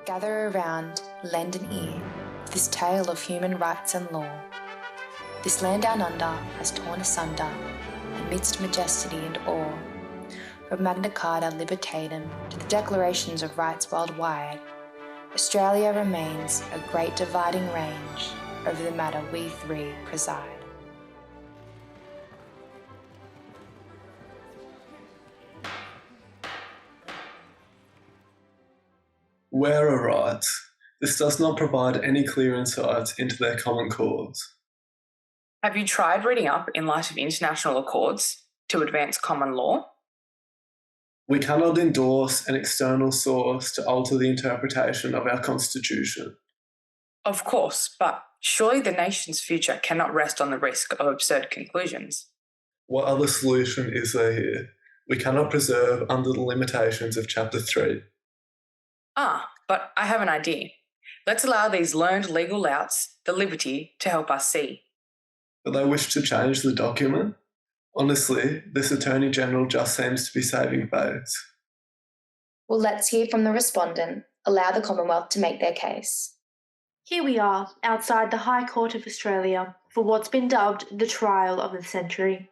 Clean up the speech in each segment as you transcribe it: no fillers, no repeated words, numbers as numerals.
Gather around, lend an ear to this tale of human rights and law. This land down under has torn asunder amidst majesty and awe. From Magna Carta Libertatum to the declarations of rights worldwide, Australia remains a great dividing range over the matter we three preside. Where are rights? This does not provide any clear insights into their common cause. Have you tried reading up in light of international accords to advance common law? We cannot endorse an external source to alter the interpretation of our Constitution. Of course, but surely the nation's future cannot rest on the risk of absurd conclusions. What other solution is there here? We cannot preserve under the limitations of Chapter 3. But I have an idea. Let's allow these learned legal louts the liberty to help us see. Do they wish to change the document? Honestly, this Attorney General just seems to be saving face. Well, let's hear from the respondent. Allow the Commonwealth to make their case. Here we are, outside the High Court of Australia, for what's been dubbed the trial of the century.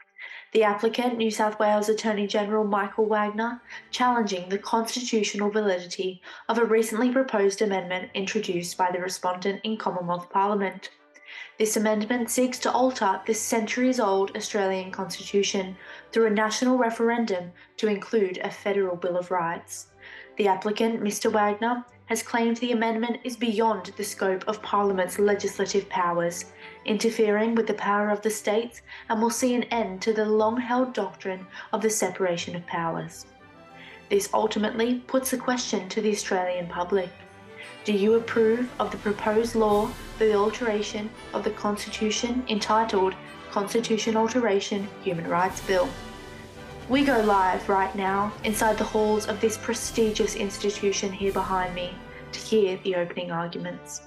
The applicant, New South Wales Attorney General Michael Wagner, challenging the constitutional validity of a recently proposed amendment introduced by the respondent in Commonwealth Parliament. This amendment seeks to alter the centuries-old Australian Constitution through a national referendum to include a federal Bill of Rights. The applicant, Mr. Wagner, has claimed the amendment is beyond the scope of Parliament's legislative powers, interfering with the power of the states, and will see an end to the long-held doctrine of the separation of powers. This ultimately puts the question to the Australian public. Do you approve of the proposed law for the alteration of the Constitution entitled Constitution Alteration Human Rights Bill? We go live right now inside the halls of this prestigious institution here behind me to hear the opening arguments.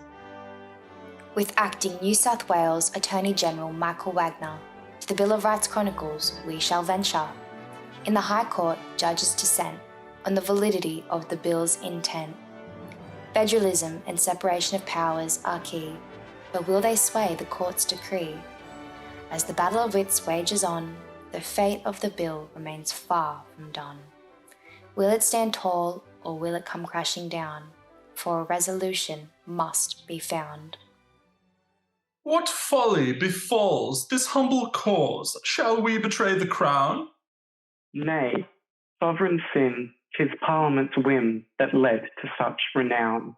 With Acting New South Wales Attorney General Michael Wagner, to the Bill of Rights Chronicles we shall venture. In the High Court, judges dissent on the validity of the Bill's intent. Federalism and separation of powers are key, but will they sway the Court's decree? As the battle of wits wages on, the fate of the bill remains far from done. Will it stand tall, or will it come crashing down? For a resolution must be found. What folly befalls this humble cause? Shall we betray the crown? Nay, sovereign sin, 'tis Parliament's whim that led to such renown.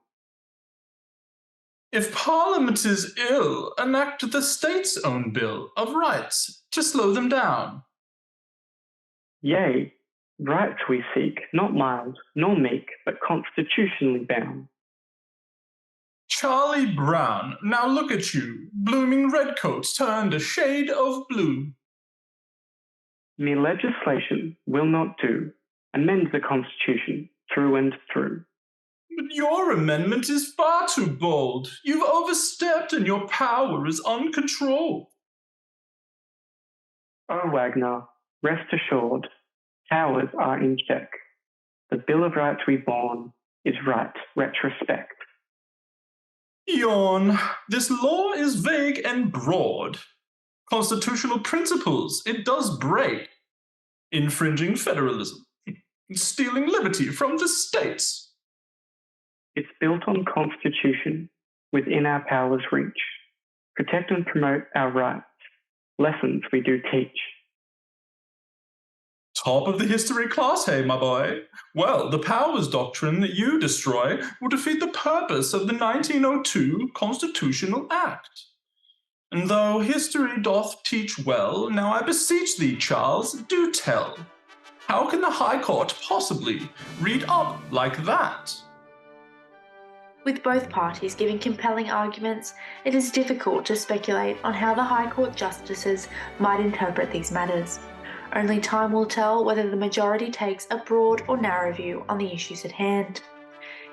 If Parliament is ill, enact the state's own Bill of Rights to slow them down. Yea, rights we seek, not mild nor meek, but constitutionally bound. Charlie Brown, now look at you, blooming redcoats turned a shade of blue. Mere legislation will not do, amend the Constitution through and through. But your amendment is far too bold. You've overstepped and your power is uncontrolled. Oh, Wagner, rest assured, powers are in check. The Bill of Rights we born is right retrospect. Yawn. This law is vague and broad. Constitutional principles it does break. Infringing federalism. Stealing liberty from the states. It's built on Constitution, within our powers reach. Protect and promote our rights, lessons we do teach. Top of the history class, hey, my boy. Well, the powers doctrine that you destroy will defeat the purpose of the 1902 Constitutional Act. And though history doth teach well, now I beseech thee, Charles, do tell. How can the High Court possibly read up like that? With both parties giving compelling arguments, it is difficult to speculate on how the High Court justices might interpret these matters. Only time will tell whether the majority takes a broad or narrow view on the issues at hand.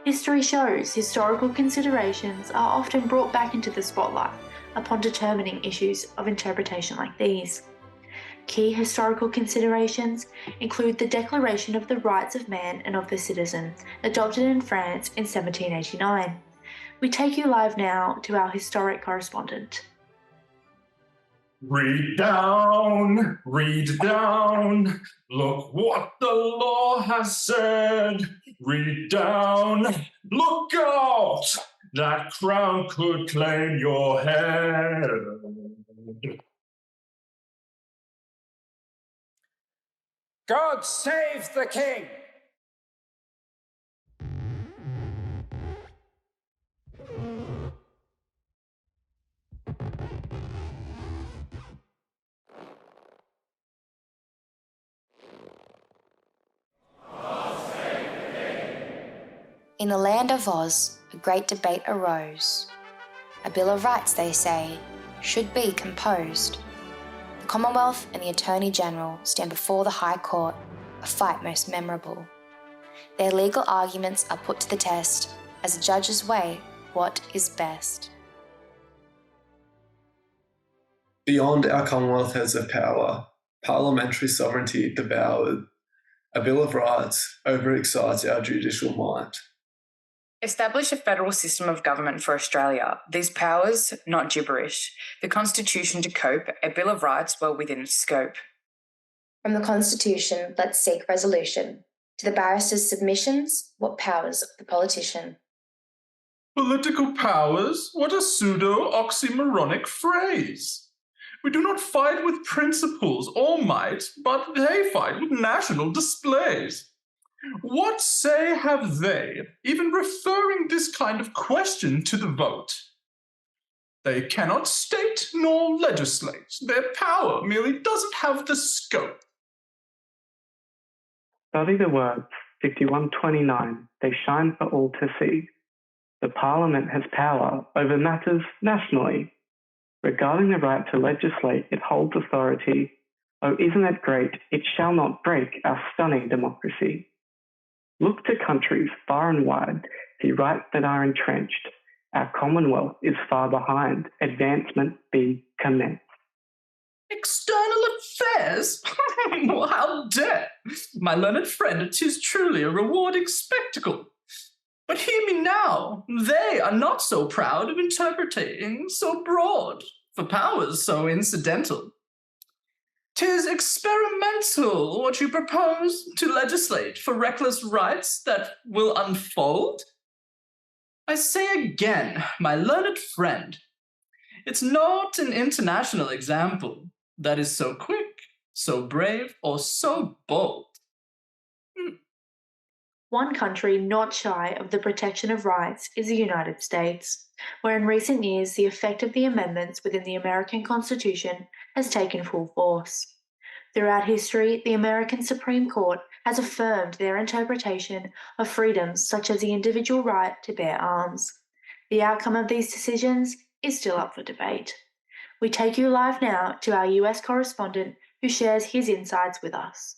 History shows historical considerations are often brought back into the spotlight upon determining issues of interpretation like these. Key historical considerations include the Declaration of the Rights of Man and of the Citizen, adopted in France in 1789. We take you live now to our historic correspondent. Read down, look what the law has said. Read down, look out, that crown could claim your head. God save the king! In the land of Oz, a great debate arose. A Bill of Rights, they say, should be composed. The Commonwealth and the Attorney General stand before the High Court, a fight most memorable. Their legal arguments are put to the test as the judges weigh what is best. Beyond our Commonwealth heads of power, parliamentary sovereignty devoured, a Bill of Rights overexcites our judicial mind. Establish a federal system of government for Australia. These powers, not gibberish. The Constitution to cope, a Bill of Rights well within its scope. From the Constitution, let's seek resolution. To the barrister's submissions, what powers of the politician? Political powers? What a pseudo-oxymoronic phrase. We do not fight with principles or might, but they fight with national displays. What say have they, even referring this kind of question to the vote? They cannot state nor legislate. Their power merely doesn't have the scope. Study the words 5129, they shine for all to see. The Parliament has power over matters nationally. Regarding the right to legislate, it holds authority. Oh, isn't it great? It shall not break our stunning democracy. Look to countries far and wide, see rights that are entrenched. Our Commonwealth is far behind, advancement be commenced. External affairs? How dare! My learned friend, 'tis truly a rewarding spectacle. But hear me now, they are not so proud of interpreting so broad, for powers so incidental. 'Tis experimental what you propose to legislate for reckless rights that will unfold. I say again, my learned friend, it's not an international example that is so quick, so brave, or so bold. One country not shy of the protection of rights is the United States, where in recent years the effect of the amendments within the American Constitution has taken full force. Throughout history, the American Supreme Court has affirmed their interpretation of freedoms such as the individual right to bear arms. The outcome of these decisions is still up for debate. We take you live now to our US correspondent who shares his insights with us.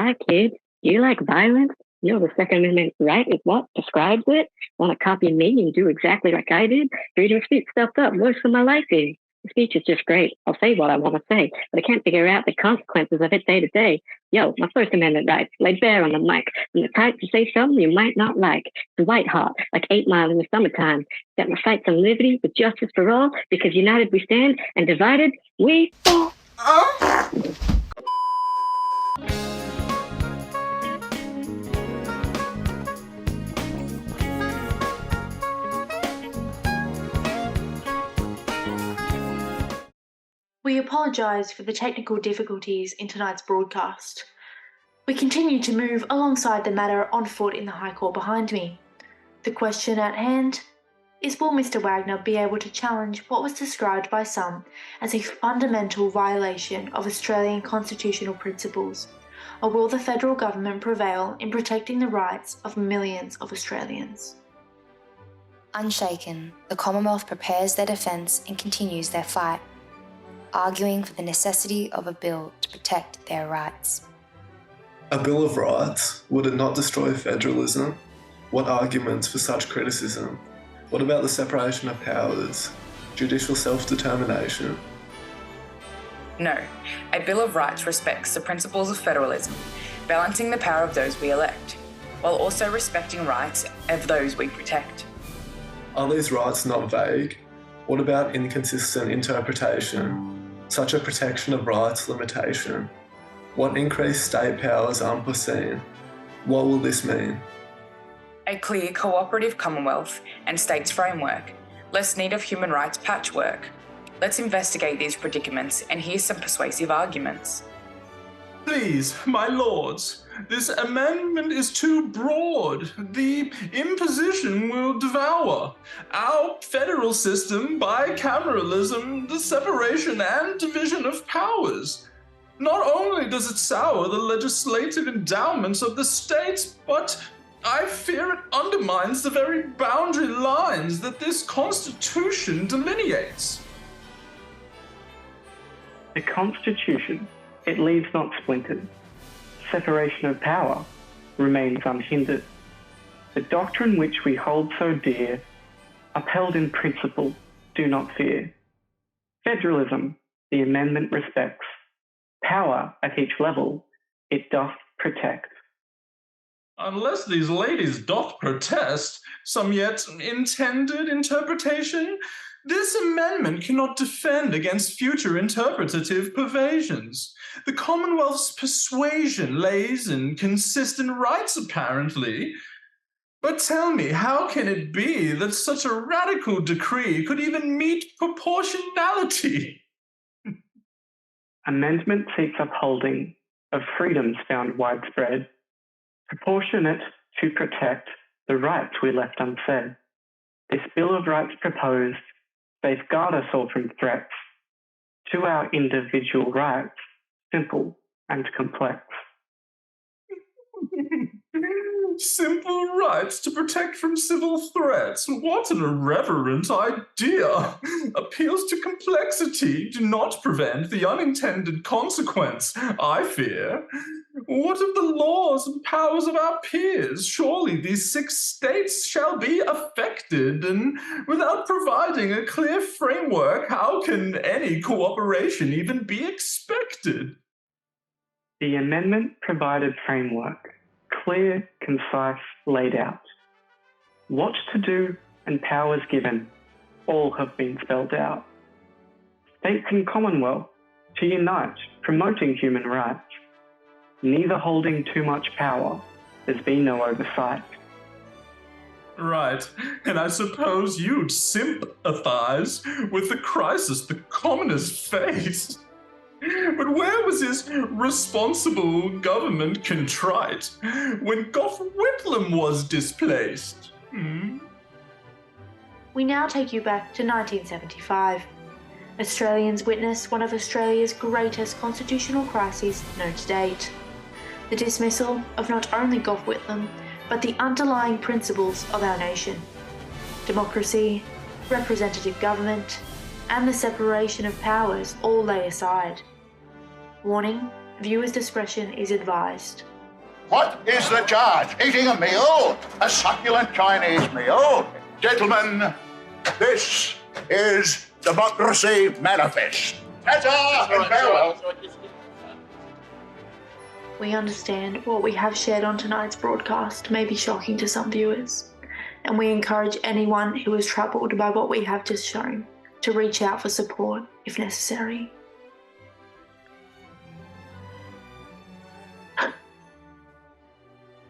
Hi, kids. Do you like violence? You know the Second Amendment right is what describes it? Want to copy me and do exactly like I did? Freedom of speech stuffed up worse than my life is. The speech is just great. I'll say what I want to say, but I can't figure out the consequences of it day to day. Yo, my First Amendment rights laid bare on the mic. And the type to say something you might not like. It's white hot, like 8 Mile in the summertime. Set my sights on liberty with justice for all, because united we stand and divided we fall. We apologise for the technical difficulties in tonight's broadcast. We continue to move alongside the matter on foot in the High Court behind me. The question at hand is, will Mr. Wagner be able to challenge what was described by some as a fundamental violation of Australian constitutional principles, or will the federal government prevail in protecting the rights of millions of Australians? Unshaken, the Commonwealth prepares their defence and continues their fight, arguing for the necessity of a bill to protect their rights. A Bill of Rights? Would it not destroy federalism? What arguments for such criticism? What about the separation of powers, judicial self-determination? No, a Bill of Rights respects the principles of federalism, balancing the power of those we elect, while also respecting rights of those we protect. Are these rights not vague? What about inconsistent interpretation, such a protection of rights limitation? What increased state power is unforeseen? What will this mean? A clear cooperative Commonwealth and states framework, less need of human rights patchwork. Let's investigate these predicaments and hear some persuasive arguments. Please, my lords, this amendment is too broad. The imposition will devour our federal system, bicameralism, the separation and division of powers. Not only does it sour the legislative endowments of the states, but I fear it undermines the very boundary lines that this Constitution delineates. The Constitution, it leaves not splintered. Separation of power remains unhindered. The doctrine which we hold so dear, upheld in principle, do not fear. Federalism, the amendment respects. Power at each level, it doth protect. Unless these ladies doth protest some yet intended interpretation, this amendment cannot defend against future interpretative pervasions. The Commonwealth's persuasion lays in consistent rights, apparently. But tell me, how can it be that such a radical decree could even meet proportionality? Amendment seeks upholding of freedoms found widespread, proportionate to protect the rights we left unsaid. This Bill of Rights proposed safeguard us all from threats to our individual rights, simple and complex. Simple rights to protect from civil threats. What an irreverent idea! Appeals to complexity do not prevent the unintended consequence, I fear. What of the laws and powers of our peers? Surely these 6 states shall be affected, and without providing a clear framework, how can any cooperation even be expected? The amendment provided framework, clear, concise, laid out. What to do and powers given, all have been spelled out. States and Commonwealth to unite, promoting human rights, neither holding too much power, there's been no oversight. Right, and I suppose you'd sympathize with the crisis the commoners face. But where was his responsible government contrite when Gough Whitlam was displaced? We now take you back to 1975. Australians witness one of Australia's greatest constitutional crises known to date. The dismissal of not only Gough Whitlam, but the underlying principles of our nation. Democracy, representative government, and the separation of powers all lay aside. Warning, viewers' discretion is advised. What is the charge? Eating a meal? A succulent Chinese meal? Gentlemen, this is Democracy Manifest. Ta-ta and farewell. We understand what we have shared on tonight's broadcast may be shocking to some viewers, and we encourage anyone who is troubled by what we have just shown to reach out for support if necessary.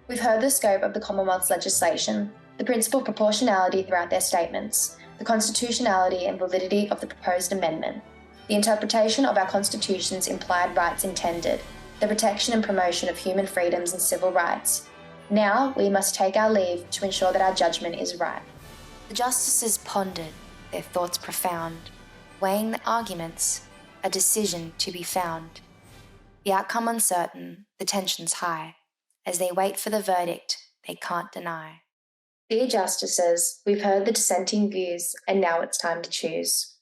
We've heard the scope of the Commonwealth's legislation, the principal proportionality throughout their statements, the constitutionality and validity of the proposed amendment, the interpretation of our Constitution's implied rights intended, the protection and promotion of human freedoms and civil rights. Now we must take our leave to ensure that our judgment is right. The justices pondered, their thoughts profound, weighing the arguments, a decision to be found. The outcome uncertain, the tensions high. As they wait for the verdict, they can't deny. Dear Justices, we've heard the dissenting views, and now it's time to choose.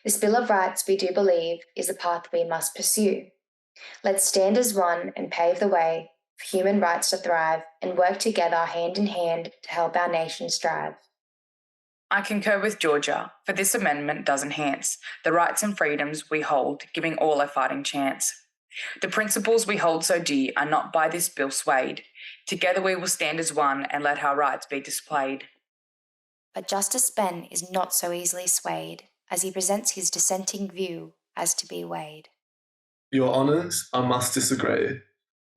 This Bill of Rights, we do believe, is the path we must pursue. Let's stand as one and pave the way for human rights to thrive and work together hand in hand to help our nation strive. I concur with Georgia, for this amendment does enhance the rights and freedoms we hold, giving all a fighting chance. The principles we hold so dear are not by this bill swayed. Together we will stand as one and let our rights be displayed. But Justice Ben is not so easily swayed, as he presents his dissenting view as to be weighed. Your Honours, I must disagree.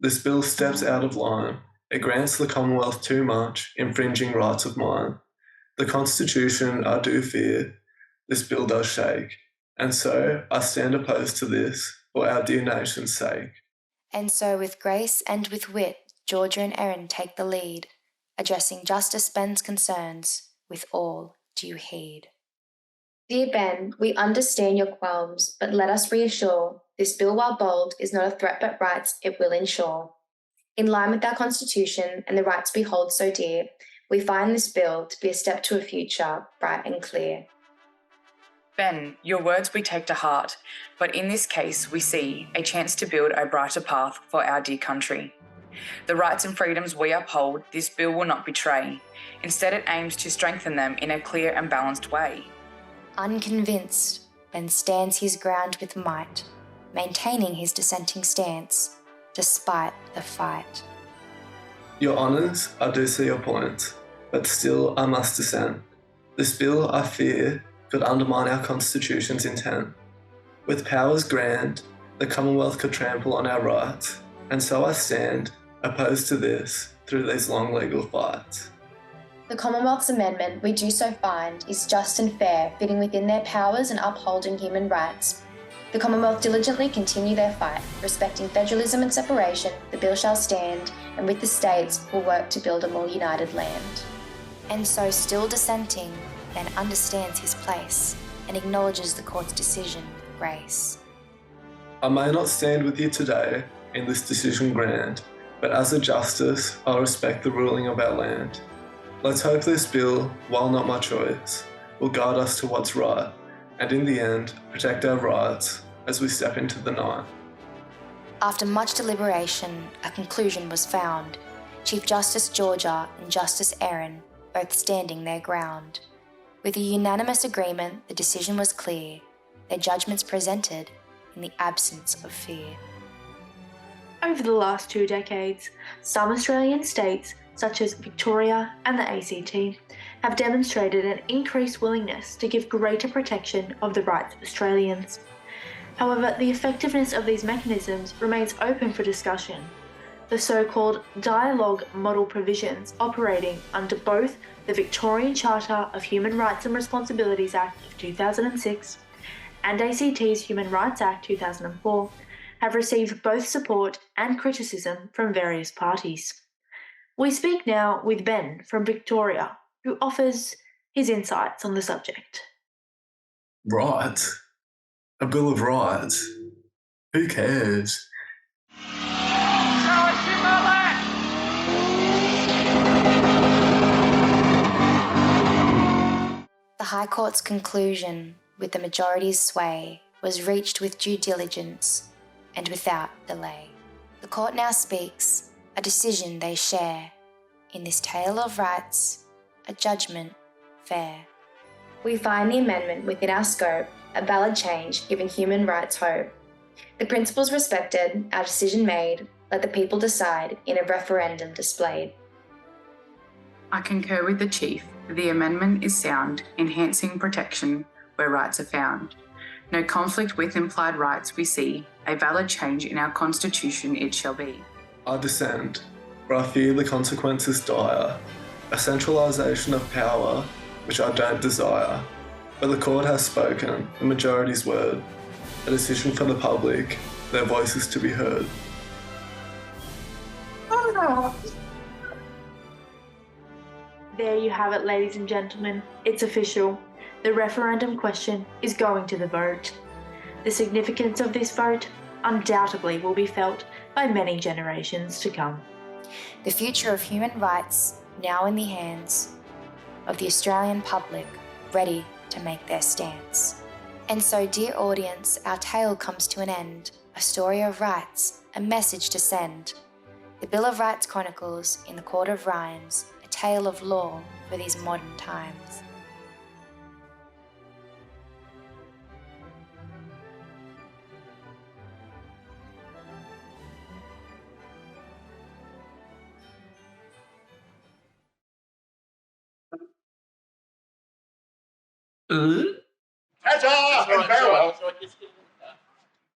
This bill steps out of line. It grants the Commonwealth too much, infringing rights of mine. The Constitution, I do fear, this bill does shake, and so I stand opposed to this for our dear nation's sake. And so with grace and with wit, Georgia and Erin take the lead, addressing Justice Ben's concerns with all due heed. Dear Ben, we understand your qualms, but let us reassure, this bill, while bold, is not a threat but rights it will ensure. In line with our Constitution and the rights we hold so dear, we find this bill to be a step to a future bright and clear. Ben, your words we take to heart, but in this case we see a chance to build a brighter path for our dear country. The rights and freedoms we uphold, this bill will not betray. Instead, it aims to strengthen them in a clear and balanced way. Unconvinced, Ben stands his ground with might, maintaining his dissenting stance, despite the fight. Your Honours, I do see your point, but still I must dissent. This bill, I fear, could undermine our Constitution's intent. With powers grand, the Commonwealth could trample on our rights, and so I stand opposed to this through these long legal fights. The Commonwealth's amendment, we do so find, is just and fair, fitting within their powers and upholding human rights. The Commonwealth diligently continue their fight, respecting federalism and separation, the bill shall stand, and with the states will work to build a more united land. And so, still dissenting, Ben understands his place and acknowledges the court's decision with grace. I may not stand with you today in this decision grand, but as a justice, I respect the ruling of our land. Let's hope this bill, while not my choice, will guide us to what's right, and in the end, protect our rights as we step into the night. After much deliberation, a conclusion was found, Chief Justice Georgia and Justice Erin both standing their ground. With a unanimous agreement, the decision was clear, their judgments presented in the absence of fear. Over the last 2 decades, some Australian states, such as Victoria and the ACT, have demonstrated an increased willingness to give greater protection of the rights of Australians. However, the effectiveness of these mechanisms remains open for discussion. The so-called dialogue model provisions operating under both the Victorian Charter of Human Rights and Responsibilities Act of 2006 and ACT's Human Rights Act 2004 have received both support and criticism from various parties. We speak now with Ben from Victoria, who offers his insights on the subject. Rights? A Bill of Rights? Who cares? The High Court's conclusion, with the majority's sway, was reached with due diligence and without delay. The court now speaks, a decision they share. In this tale of rights, a judgment fair. We find the amendment within our scope, a valid change giving human rights hope. The principles respected, our decision made, let the people decide in a referendum displayed. I concur with the Chief. The amendment is sound, enhancing protection where rights are found. No conflict with implied rights we see, a valid change in our Constitution it shall be. I dissent, for I fear the consequences dire, a centralisation of power which I don't desire. But the court has spoken, the majority's word, a decision for the public, their voices to be heard. There you have it, ladies and gentlemen. It's official. The referendum question is going to the vote. The significance of this vote undoubtedly will be felt by many generations to come. The future of human rights now in the hands of the Australian public, ready to make their stance. And so, dear audience, our tale comes to an end, a story of rights, a message to send. The Bill of Rights chronicles, in the Court of Rhymes, a tale of law for these modern times. Uh? Ta-ta and farewell.